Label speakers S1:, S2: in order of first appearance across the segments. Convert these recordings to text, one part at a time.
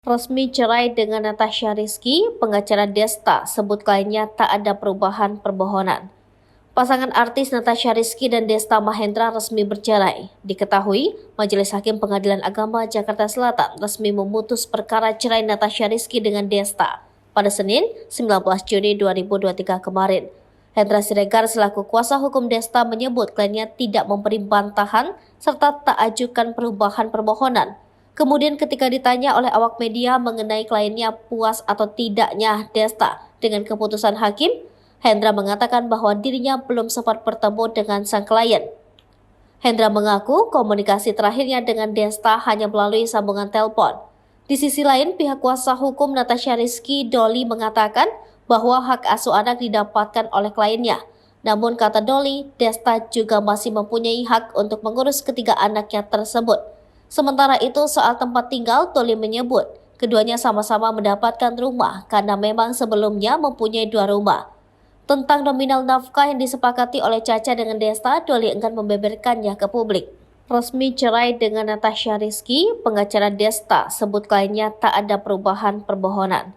S1: Resmi cerai dengan Natasha Rizky, pengacara Desta sebut kliennya tak ada perubahan permohonan. Pasangan artis Natasha Rizky dan Desta Mahendra resmi bercerai. Diketahui, Majelis Hakim Pengadilan Agama Jakarta Selatan resmi memutus perkara cerai Natasha Rizky dengan Desta pada Senin 19 Juni 2023 kemarin. Hendra Siregar selaku kuasa hukum Desta menyebut kliennya tidak memberi bantahan serta tak ajukan perubahan permohonan. Kemudian ketika ditanya oleh awak media mengenai kliennya puas atau tidaknya Desta dengan keputusan hakim, Hendra mengatakan bahwa dirinya belum sempat bertemu dengan sang klien. Hendra mengaku komunikasi terakhirnya dengan Desta hanya melalui sambungan telepon. Di sisi lain, pihak kuasa hukum Natasha Rizky, Doli, mengatakan bahwa hak asuh anak didapatkan oleh kliennya. Namun kata Doli, Desta juga masih mempunyai hak untuk mengurus ketiga anaknya tersebut. Sementara itu soal tempat tinggal, Doli menyebut keduanya sama-sama mendapatkan rumah karena memang sebelumnya mempunyai 2 rumah. Tentang nominal nafkah yang disepakati oleh Caca dengan Desta, Doli enggan membeberkannya ke publik. Resmi cerai dengan Natasha Rizky, pengacara Desta sebut kliennya tak ada perubahan permohonan.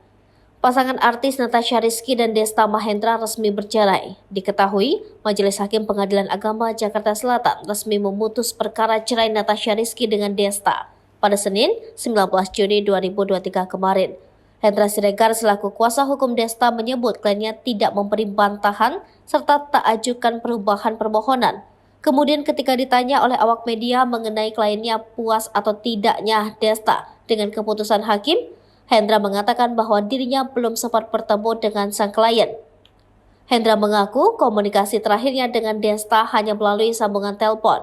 S1: Pasangan artis Natasha Rizky dan Desta Mahendra resmi bercerai. Diketahui, Majelis Hakim Pengadilan Agama Jakarta Selatan resmi memutus perkara cerai Natasha Rizky dengan Desta pada Senin 19 Juni 2023 kemarin. Hendra Siregar selaku kuasa hukum Desta menyebut kliennya tidak memberi bantahan serta tak ajukan perubahan permohonan. Kemudian ketika ditanya oleh awak media mengenai kliennya puas atau tidaknya Desta dengan keputusan hakim, Hendra mengatakan bahwa dirinya belum sempat bertemu dengan sang klien. Hendra mengaku komunikasi terakhirnya dengan Desta hanya melalui sambungan telepon.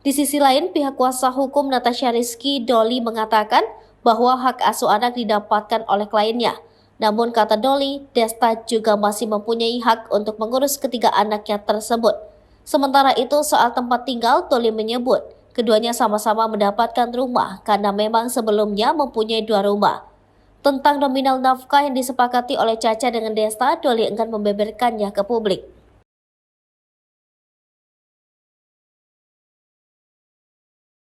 S1: Di sisi lain, pihak kuasa hukum Natasha Rizky, Doli, mengatakan bahwa hak asuh anak didapatkan oleh kliennya. Namun kata Doli, Desta juga masih mempunyai hak untuk mengurus ketiga anaknya tersebut. Sementara itu soal tempat tinggal, Doli menyebut keduanya sama-sama mendapatkan rumah karena memang sebelumnya mempunyai 2 rumah. Tentang nominal nafkah yang disepakati oleh Caca dengan Desta, Doli enggan membeberkannya ke publik.